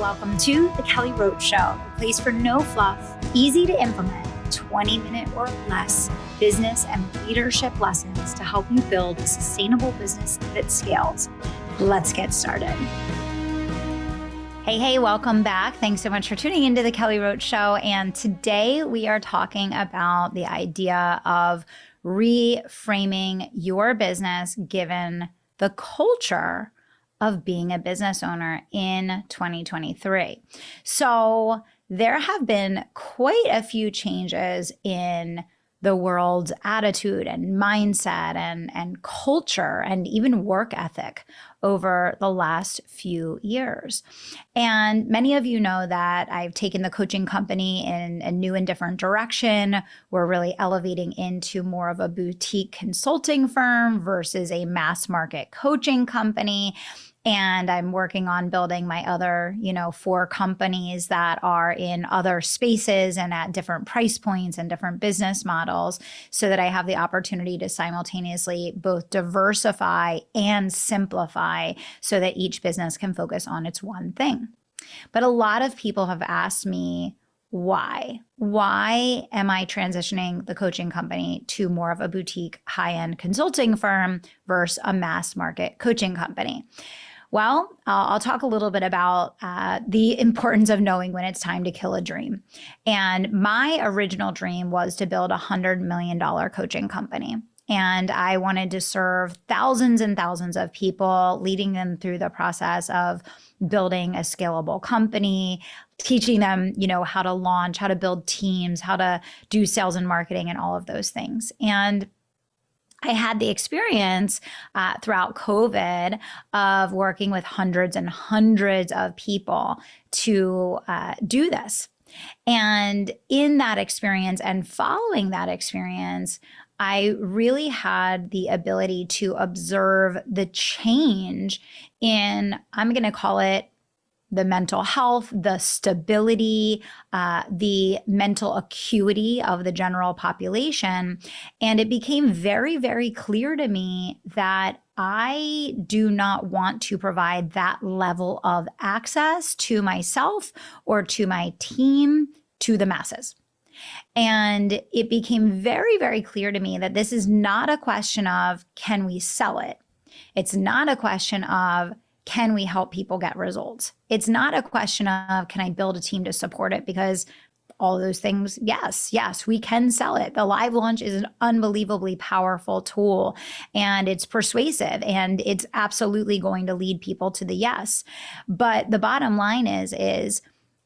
welcome to the Kelly Roach Show, a place for no fluff, easy to implement, 20-minute or less business and leadership lessons to help you build a sustainable business that scales. Let's get started. Hey, welcome back. Thanks so much for tuning into the Kelly Roach Show. And today we are talking about the idea of reframing your business given the culture of being a business owner in 2023. So there have been quite a few changes in the world's attitude and mindset and culture and even work ethic over the last few years. And many of you know that I've taken the coaching company in a new and different direction. We're really elevating into more of a boutique consulting firm versus a mass market coaching company. And I'm working on building my other, 4 companies that are in other spaces and at different price points and different business models so that I have the opportunity to simultaneously both diversify and simplify so that each business can focus on its one thing. But a lot of people have asked me, why? Why am I transitioning the coaching company to more of a boutique high-end consulting firm versus a mass market coaching company? Well, I'll talk a little bit about the importance of knowing when it's time to kill a dream. And my original dream was to build a $100 million coaching company. And I wanted to serve thousands and thousands of people, leading them through the process of building a scalable company, teaching them, how to launch, how to build teams, how to do sales and marketing and all of those things. And I had the experience throughout COVID of working with hundreds and hundreds of people to do this. And in that experience and following that experience, I really had the ability to observe the change in, I'm going to call it, the mental health, the stability, the mental acuity of the general population. And it became very, very clear to me that I do not want to provide that level of access to myself or to my team to the masses. And it became very, very clear to me that this is not a question of, can we sell it? It's not a question of, can we help people get results? It's not a question of, can I build a team to support it? Because all those things, yes, we can sell it. The live launch is an unbelievably powerful tool and it's persuasive and it's absolutely going to lead people to the yes. But the bottom line is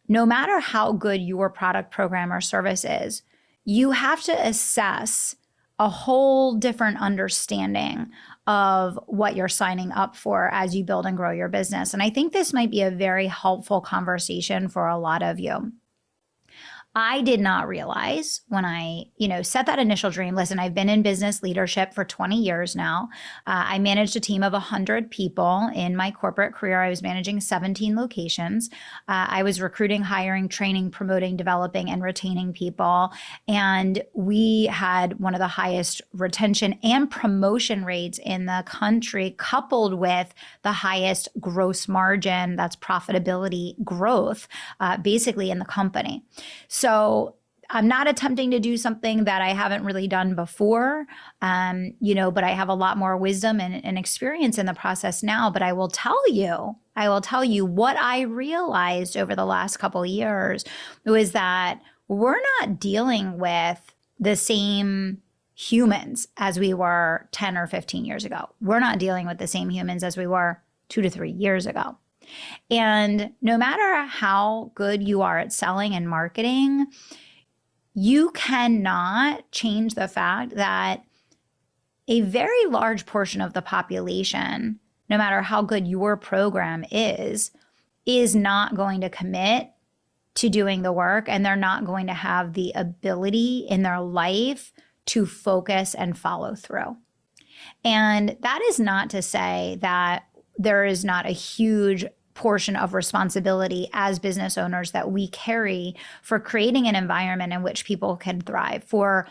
no matter how good your product, program, or service is, you have to assess a whole different understanding of what you're signing up for as you build and grow your business. And I think this might be a very helpful conversation for a lot of you. I did not realize when I, set that initial dream. Listen, I've been in business leadership for 20 years now. I managed a team of 100 people in my corporate career. I was managing 17 locations. I was recruiting, hiring, training, promoting, developing, and retaining people. And we had one of the highest retention and promotion rates in the country, coupled with the highest gross margin, that's profitability growth, basically in the company. So I'm not attempting to do something that I haven't really done before, but I have a lot more wisdom and experience in the process now. But I will tell you what I realized over the last couple of years was that we're not dealing with the same humans as we were 10 or 15 years ago. We're not dealing with the same humans as we were 2 to 3 years ago. And no matter how good you are at selling and marketing, you cannot change the fact that a very large portion of the population, no matter how good your program is not going to commit to doing the work, and they're not going to have the ability in their life to focus and follow through. And that is not to say that there is not a huge portion of responsibility as business owners that we carry for creating an environment in which people can thrive, for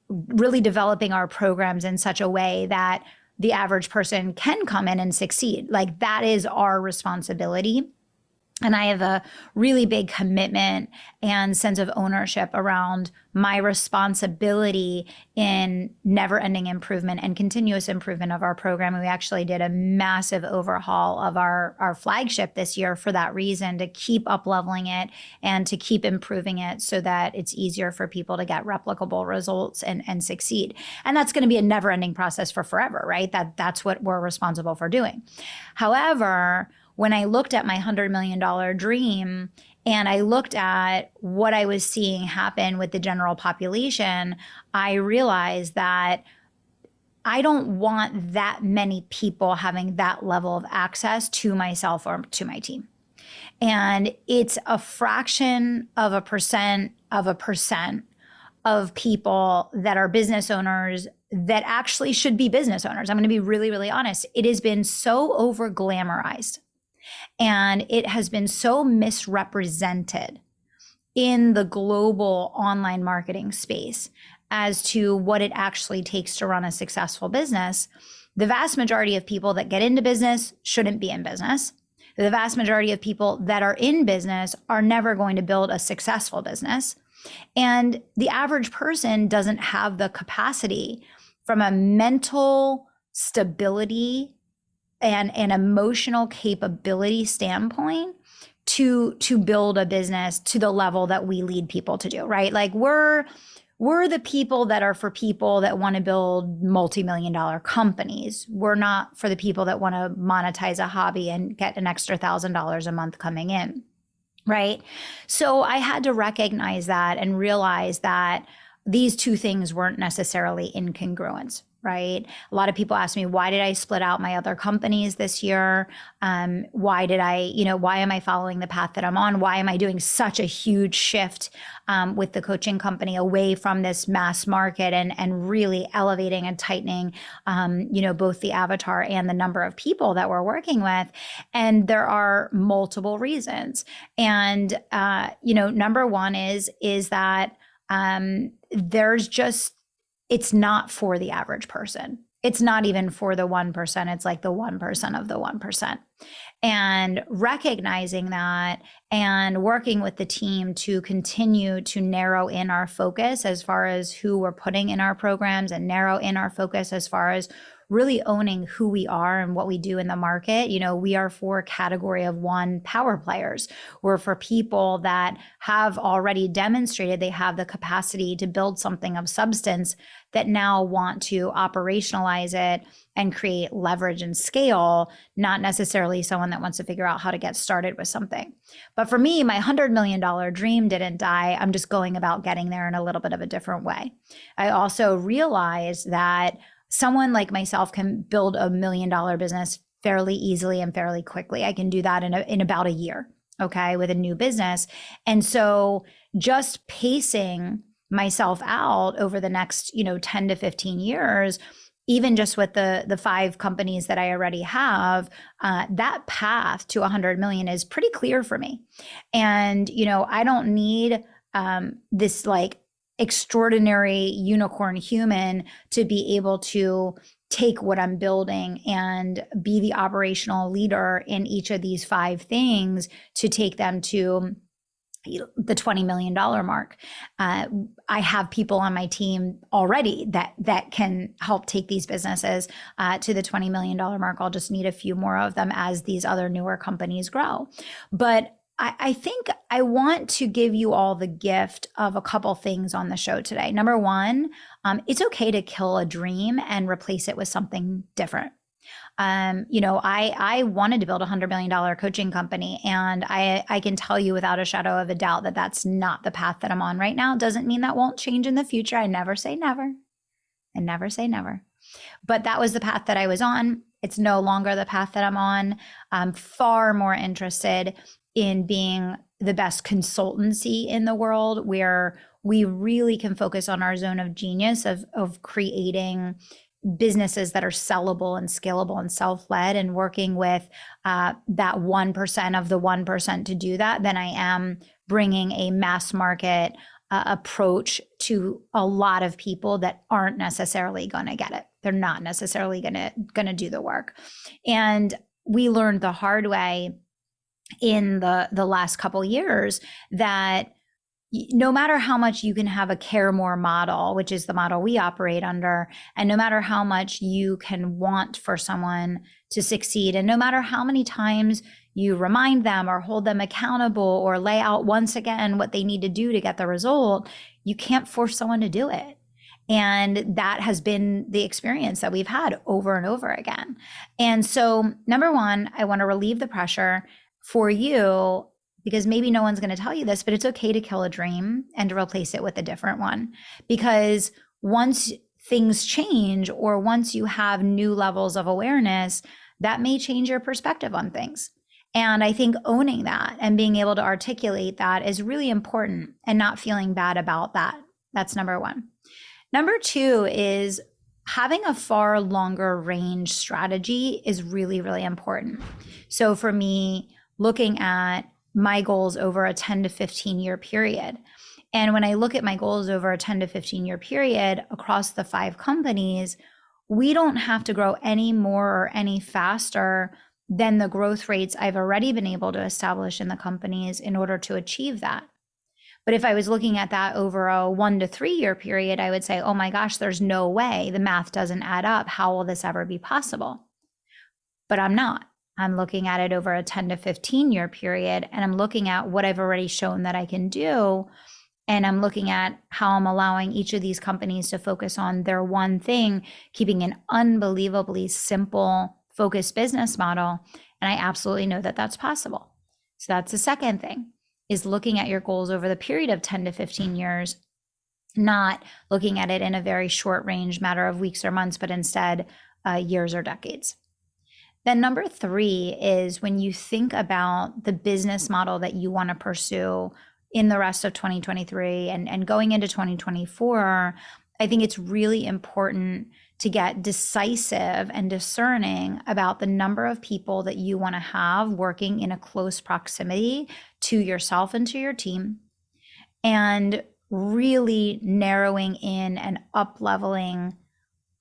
really developing our programs in such a way that the average person can come in and succeed. Like, that is our responsibility. And I have a really big commitment and sense of ownership around my responsibility in never-ending improvement and continuous improvement of our program. And we actually did a massive overhaul of our flagship this year for that reason, to keep up-leveling it and to keep improving it so that it's easier for people to get replicable results and succeed. And that's going to be a never-ending process for forever, right? That's what we're responsible for doing. However, when I looked at my $100 million dream and I looked at what I was seeing happen with the general population, I realized that I don't want that many people having that level of access to myself or to my team. And it's a fraction of a percent of people that are business owners that actually should be business owners. I'm going to be really, really honest. It has been so over glamorized. And it has been so misrepresented in the global online marketing space as to what it actually takes to run a successful business. The vast majority of people that get into business shouldn't be in business. The vast majority of people that are in business are never going to build a successful business. And the average person doesn't have the capacity from a mental stability and an emotional capability standpoint to build a business to the level that we lead people to do, right? Like we're the people that are for people that want to build multi-million-dollar companies. We're not for the people that want to monetize a hobby and get an extra $1,000 a month coming in, right? So I had to recognize that and realize that these two things weren't necessarily in congruence, right? A lot of people ask me, why did I split out my other companies this year? Why am I following the path that I'm on? Why am I doing such a huge shift with the coaching company away from this mass market and really elevating and tightening, both the avatar and the number of people that we're working with? And there are multiple reasons. And, number one is that it's not for the average person. It's not even for the 1%. It's like the 1% of the 1%. And recognizing that and working with the team to continue to narrow in our focus as far as who we're putting in our programs and narrow in our focus as far as really owning who we are and what we do in the market. We are for category of one power players. We're for people that have already demonstrated they have the capacity to build something of substance that now want to operationalize it and create leverage and scale, not necessarily someone that wants to figure out how to get started with something. But for me, my $100 million dream didn't die. I'm just going about getting there in a little bit of a different way. I also realized that someone like myself can build $1 million business fairly easily and fairly quickly. I can do that in about a year, okay, with a new business. And so just pacing myself out over the next, 10 to 15 years, even just with the 5 companies that I already have, that path to 100 million is pretty clear for me. And, I don't need this like extraordinary unicorn human to be able to take what I'm building and be the operational leader in each of these 5 things to take them to the $20 million mark. I have people on my team already that can help take these businesses to the $20 million mark. I'll just need a few more of them as these other newer companies grow. But I think I want to give you all the gift of a couple things on the show today. Number one, it's okay to kill a dream and replace it with something different. I wanted to build a $100 million coaching company, and I can tell you without a shadow of a doubt that that's not the path that I'm on right now. Doesn't mean that won't change in the future. I never say never. I never say never. But that was the path that I was on. It's no longer the path that I'm on. I'm far more interested in being the best consultancy in the world, where we really can focus on our zone of genius of creating businesses that are sellable and scalable and self-led, and working with that 1% of the 1% to do that, than I am bringing a mass market approach to a lot of people that aren't necessarily going to get it. They're not necessarily going to do the work. And we learned the hard way in the last couple years that no matter how much you can have a care more model, which is the model we operate under, and no matter how much you can want for someone to succeed, and no matter how many times you remind them or hold them accountable or lay out once again what they need to do to get the result, you can't force someone to do it. And that has been the experience that we've had over and over again. And so, number one, I want to relieve the pressure for you, because maybe no one's going to tell you this, but it's okay to kill a dream and to replace it with a different one. Because once things change, or once you have new levels of awareness, that may change your perspective on things. And I think owning that and being able to articulate that is really important, and not feeling bad about that. That's number one. Number two is having a far longer range strategy is really, really important. So for me, looking at my goals over a 10 to 15 year period. And when I look at my goals over a 10 to 15 year period across the 5 companies, we don't have to grow any more or any faster than the growth rates I've already been able to establish in the companies in order to achieve that. But if I was looking at that over a 1 to 3 year period, I would say, oh my gosh, there's no way. The math doesn't add up. How will this ever be possible? But I'm not. I'm looking at it over a 10 to 15 year period, and I'm looking at what I've already shown that I can do. And I'm looking at how I'm allowing each of these companies to focus on their one thing, keeping an unbelievably simple, focused business model. And I absolutely know that that's possible. So that's the second thing, is looking at your goals over the period of 10 to 15 years, not looking at it in a very short range matter of weeks or months, but instead years or decades. Then number 3 is when you think about the business model that you want to pursue in the rest of 2023 and going into 2024, I think it's really important to get decisive and discerning about the number of people that you want to have working in a close proximity to yourself and to your team, and really narrowing in and up-leveling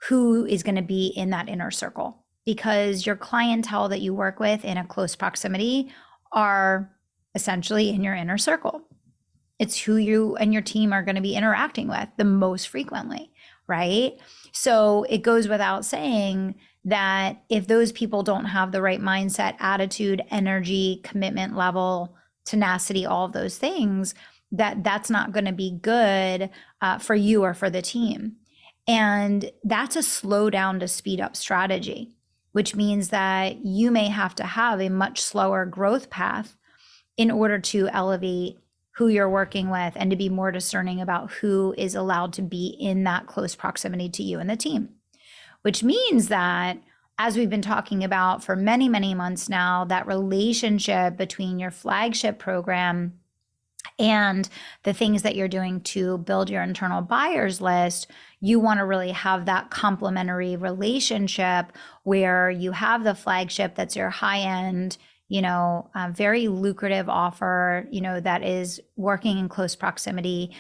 who is going to be in that inner circle. Because your clientele that you work with in a close proximity are essentially in your inner circle. It's who you and your team are going to be interacting with the most frequently, right? So it goes without saying that if those people don't have the right mindset, attitude, energy, commitment level, tenacity, all of those things, that's not going to be good for you or for the team. And that's a slow down to speed up strategy, which means that you may have to have a much slower growth path in order to elevate who you're working with and to be more discerning about who is allowed to be in that close proximity to you and the team. Which means that, as we've been talking about for many, many months now, that relationship between your flagship program and the things that you're doing to build your internal buyers list, you want to really have that complementary relationship where you have the flagship that's your high-end, very lucrative offer, that is working in close proximity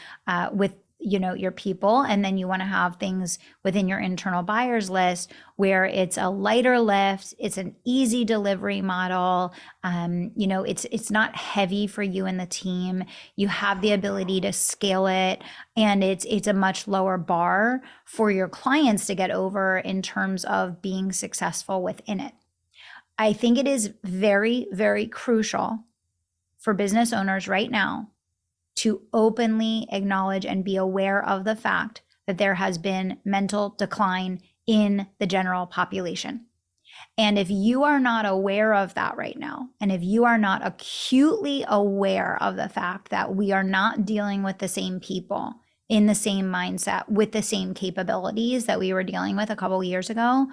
with, your people. And then you want to have things within your internal buyers list where it's a lighter lift, it's an easy delivery model. It's not heavy for you and the team. You have the ability to scale it, and it's a much lower bar for your clients to get over in terms of being successful within it. I think it is very, very crucial for business owners right now to openly acknowledge and be aware of the fact that there has been mental decline in the general population. And if you are not aware of that right now, and if you are not acutely aware of the fact that we are not dealing with the same people in the same mindset with the same capabilities that we were dealing with a couple of years ago,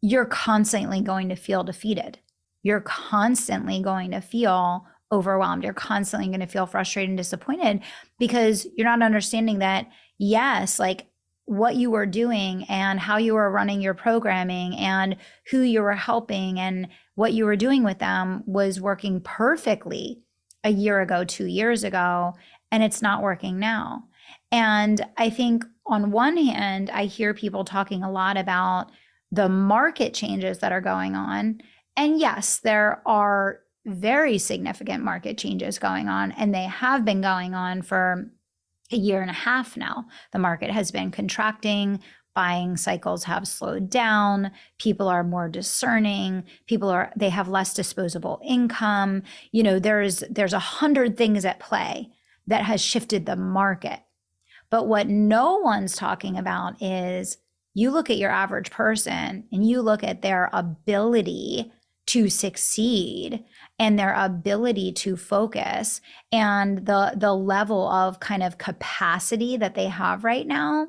you're constantly going to feel defeated. You're constantly going to feel overwhelmed. You're constantly going to feel frustrated and disappointed because you're not understanding that, yes, like what you were doing and how you were running your programming and who you were helping and what you were doing with them was working perfectly a year ago, 2 years ago, and it's not working now. And I think on one hand, I hear people talking a lot about the market changes that are going on. And yes, there are very significant market changes going on, and they have been going on for a year and a half now. The market has been contracting. Buying cycles have slowed down. People are more discerning. They have less disposable income. There's 100 things at play that has shifted the market. But what no one's talking about is you look at your average person and you look at their ability to succeed and their ability to focus and the level of kind of capacity that they have right now.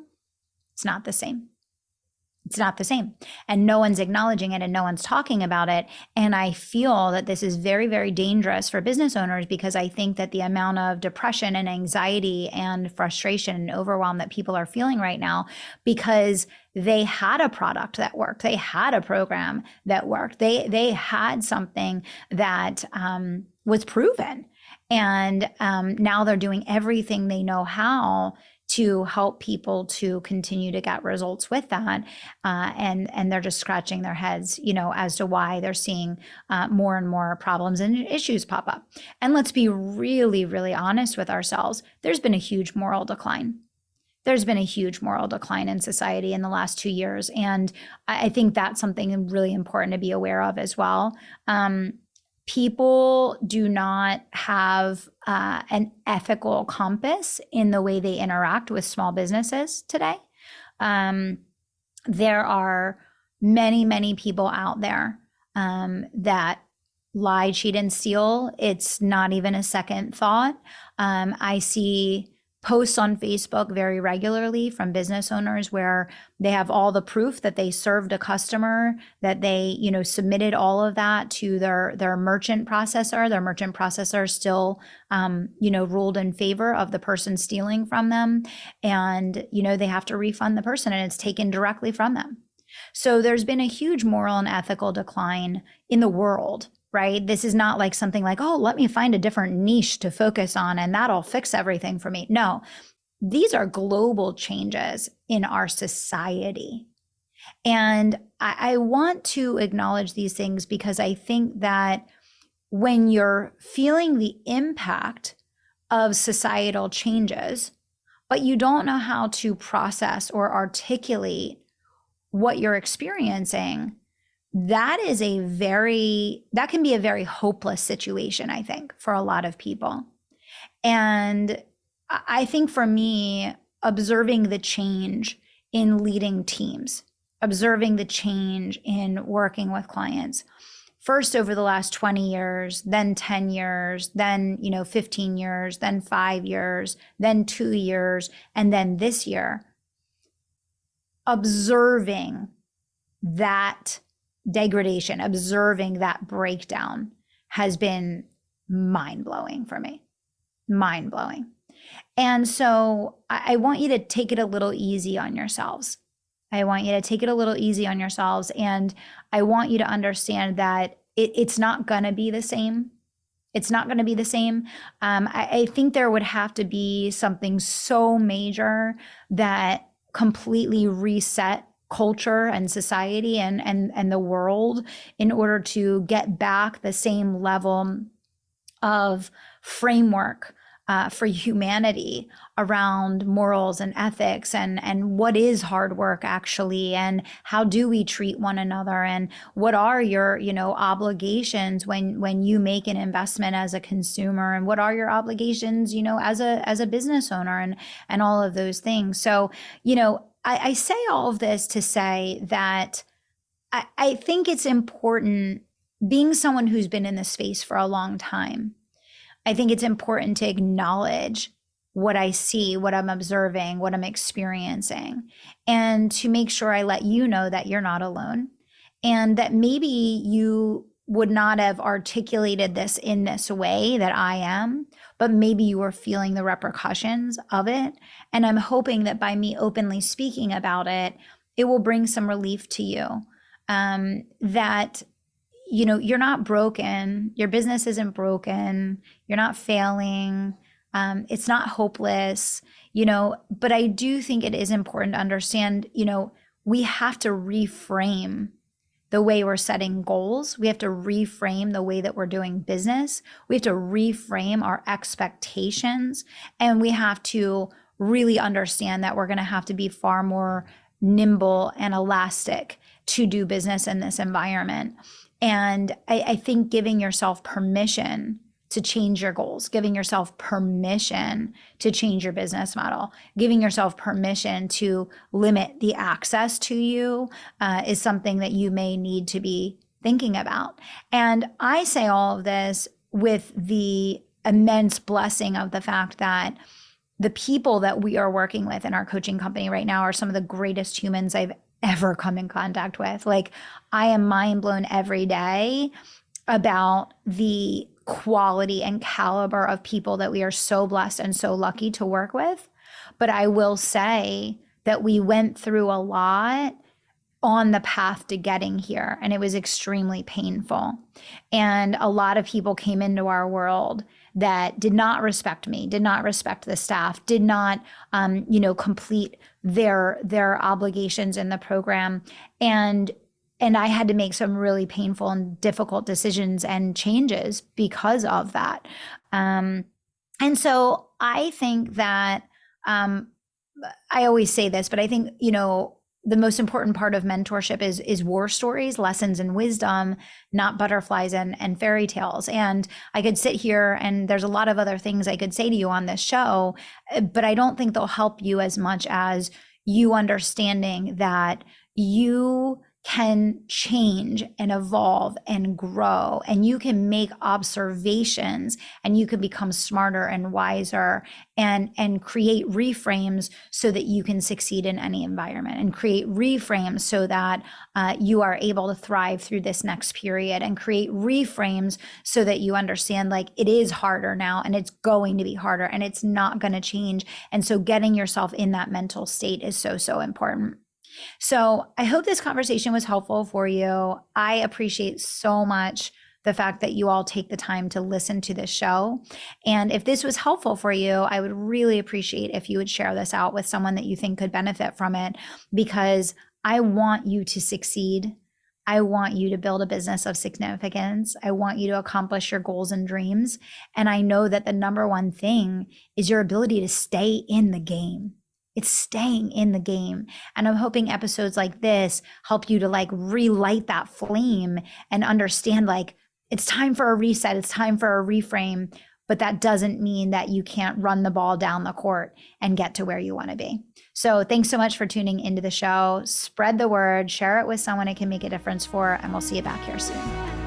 It's not the same. It's not the same. And no one's acknowledging it and no one's talking about it. And I feel that this is very, very dangerous for business owners, because I think that the amount of depression and anxiety and frustration and overwhelm that people are feeling right now, because they had a product that worked, they had a program that worked, they had something that was proven. And now they're doing everything they know how to help people to continue to get results with that. And they're just scratching their heads, as to why they're seeing more and more problems and issues pop up. And let's be really, really honest with ourselves. There's been a huge moral decline. There's been a huge moral decline in society in the last 2 years. And I think that's something really important to be aware of as well. People do not have an ethical compass in the way they interact with small businesses today. There are many, many people out there that lie, cheat, and steal. It's not even a second thought. I see posts on Facebook very regularly from business owners where they have all the proof that they served a customer, that they, submitted all of that to their merchant processor. Their merchant processor still, ruled in favor of the person stealing from them. And, they have to refund the person and it's taken directly from them. So there's been a huge moral and ethical decline in the world. Right? This is not like something like, oh, let me find a different niche to focus on and that'll fix everything for me. No, these are global changes in our society. And I want to acknowledge these things because I think that when you're feeling the impact of societal changes, but you don't know how to process or articulate what you're experiencing, that can be a very hopeless situation, I think, for a lot of people. And I think for me, observing the change in leading teams, observing the change in working with clients, first over the last 20 years, then 10 years, then 15 years, then 5 years, then 2 years, and then this year, observing that degradation, observing that breakdown has been mind-blowing for me. Mind-blowing. And so I want you to take it a little easy on yourselves. I want you to take it a little easy on yourselves. And I want you to understand that it's not going to be the same. It's not going to be the same. I think there would have to be something so major that completely reset culture and society and the world in order to get back the same level of framework for humanity around morals and ethics and what is hard work actually, and how do we treat one another, and what are your obligations when you make an investment as a consumer, and what are your obligations as a business owner, and all of those things. So I say all of this to say that I think it's important, being someone who's been in this space for a long time, I think it's important to acknowledge what I see, what I'm observing, what I'm experiencing, and to make sure I let you know that you're not alone, and that maybe you would not have articulated this in this way that I am, but maybe you are feeling the repercussions of it. And I'm hoping that by me openly speaking about it, it will bring some relief to you, that you're not broken. Your business isn't broken. You're not failing. It's not hopeless, but I do think it is important to understand, we have to reframe the way we're setting goals. We have to reframe the way that we're doing business. We have to reframe our expectations. And we have to really understand that we're going to have to be far more nimble and elastic to do business in this environment. And I think giving yourself permission to change your goals, giving yourself permission to change your business model, giving yourself permission to limit the access to you is something that you may need to be thinking about. And I say all of this with the immense blessing of the fact that the people that we are working with in our coaching company right now are some of the greatest humans I've ever come in contact with. Like, I am mind blown every day about the quality and caliber of people that we are so blessed and so lucky to work with. But I will say that we went through a lot on the path to getting here, and it was extremely painful. And a lot of people came into our world that did not respect me, did not respect the staff, did not, complete their obligations in the program. And I had to make some really painful and difficult decisions and changes because of that. And so I think that, I always say this, but I think, the most important part of mentorship is war stories, lessons and wisdom, not butterflies and fairy tales. And I could sit here and there's a lot of other things I could say to you on this show, but I don't think they'll help you as much as you understanding that you can change and evolve and grow, and you can make observations, and you can become smarter and wiser and create reframes so that you can succeed in any environment, and create reframes so that you are able to thrive through this next period, and create reframes so that you understand, like, it is harder now and it's going to be harder and it's not going to change. And so getting yourself in that mental state is so, so important. So I hope this conversation was helpful for you. I appreciate so much the fact that you all take the time to listen to this show. And if this was helpful for you, I would really appreciate if you would share this out with someone that you think could benefit from it, because I want you to succeed. I want you to build a business of significance. I want you to accomplish your goals and dreams. And I know that the number one thing is your ability to stay in the game. It's staying in the game. And I'm hoping episodes like this help you to relight that flame and understand, it's time for a reset. It's time for a reframe. But that doesn't mean that you can't run the ball down the court and get to where you want to be. So thanks so much for tuning into the show. Spread the word, share it with someone it can make a difference for, and we'll see you back here soon.